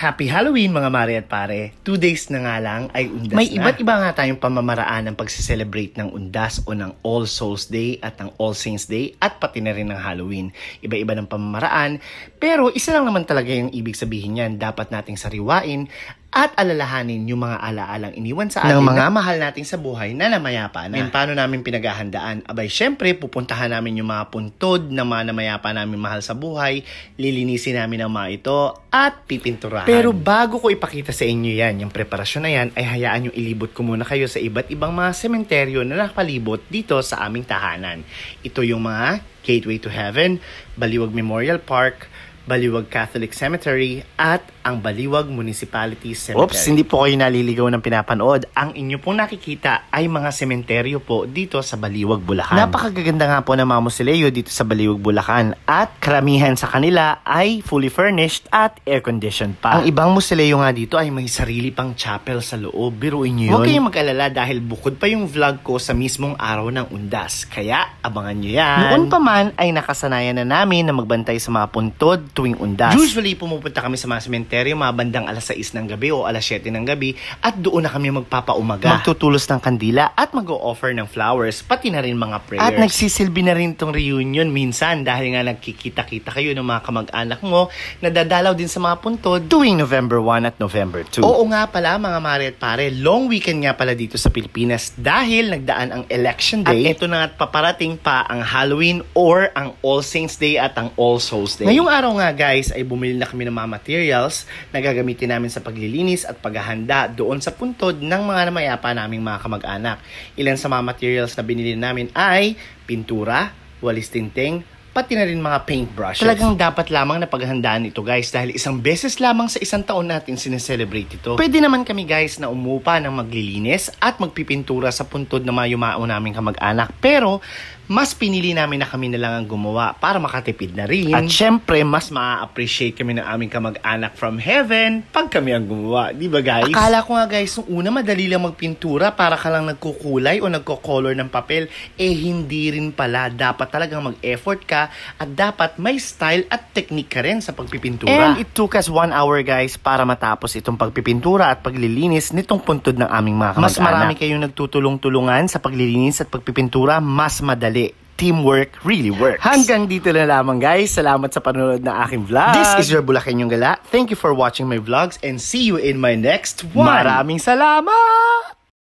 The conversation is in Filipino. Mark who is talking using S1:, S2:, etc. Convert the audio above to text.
S1: Happy Halloween mga mare at pare. 2 days na nga lang ay undas
S2: May
S1: na. Iba't iba nga tayong pamamaraan ng pagsiselebrate ng undas o ng All Souls Day at ng All Saints Day at pati na rin ng Halloween. Iba-iba ng pamamaraan, pero isa lang naman talaga yung ibig sabihin yan. Dapat nating sariwain at alalahanin yung mga alaalang iniwan sa atin ng mga mahal natin sa buhay na namayapa na. And paano namin pinaghahandaan? Abay, syempre, pupuntahan namin yung mga puntod ng mga namayapa namin mahal sa buhay, lilinisin namin ang mga ito, at pipinturahan. Pero bago ko ipakita sa inyo yan, yung preparasyon na yan, ay hayaan yung ilibot ko muna kayo sa iba't ibang mga sementeryo na nakapalibot dito sa aming tahanan. Ito yung mga Gateway to Heaven, Baliwag Memorial Park, Baliwag Catholic Cemetery, at ang Baliwag Municipality Cemetery. Oops, hindi po kayo naliligaw ng pinapanood. Ang inyo pong nakikita ay mga sementeryo po dito sa Baliwag, Bulacan. Napakagaganda nga po ng mga mausoleo dito sa Baliwag, Bulacan. At karamihan sa kanila ay fully furnished at air-conditioned pa. Ang ibang mausoleo nga dito ay may sarili pang chapel sa loob. Biruin nyo yun. Huwag kayong mag-alala dahil bukod pa yung vlog ko sa mismong araw ng undas. Kaya abangan nyo yan. Noon pa man ay nakasanayan na namin na magbantay sa mga puntod tuwing undas. Usually pumupunta kami sa mga sementeryo mga bandang alas 6 ng gabi o alas 7 ng gabi at doon na kami magpapaumaga. Magtutulos ng kandila at mag-o-offer ng flowers, pati na rin mga prayers. At nagsisilbi na rin tong reunion minsan dahil nga nagkikita-kita kayo ng mga kamag-anak mo na dadalaw din sa mga puntod tuwing November 1 at November 2. Oo nga pala mga mare at pare, long weekend nga pala dito sa Pilipinas dahil nagdaan ang election day at eto na at paparating pa ang Halloween or ang All Saints Day at ang All Souls Day. Ngayong araw nga guys ay bumili na kami ng mga materials na gagamitin namin sa paglilinis at paghahanda doon sa puntod ng mga namayapa naming mga kamag-anak. Ilan sa mga materials na binili namin ay pintura, walis tinting, pati na rin mga paintbrushes. Talagang dapat lamang na paghandaan ito guys dahil isang beses lamang sa isang taon natin sineselebrate ito. Pwede naman kami guys na umupa ng maglilinis at magpipintura sa puntod na mga yumao naming kamag-anak. Pero mas pinili namin na kami na lang ang gumawa para makatipid na rin. At syempre, mas ma-appreciate kami ng aming kamag-anak from heaven pag kami ang gumawa. Di ba guys? Akala ko nga guys, nung una madali lang magpintura para ka lang nagkukulay o nagko-color ng papel. Eh hindi rin pala. Dapat talagang mag-effort ka at dapat may style at technique ka rin sa pagpipintura. And it took us 1 hour guys para matapos itong pagpipintura at paglilinis nitong puntod ng aming mga kamag-anak. Mas marami kayong nagtutulong-tulungan sa paglilinis at pagpipintura, mas madali. Teamwork really works. Hanggang dito na lamang guys. Salamat sa panonood ng aking vlog. This is your Bulakenyong Gala. Thank you for watching my vlogs and see you in my next one. Maraming salamat!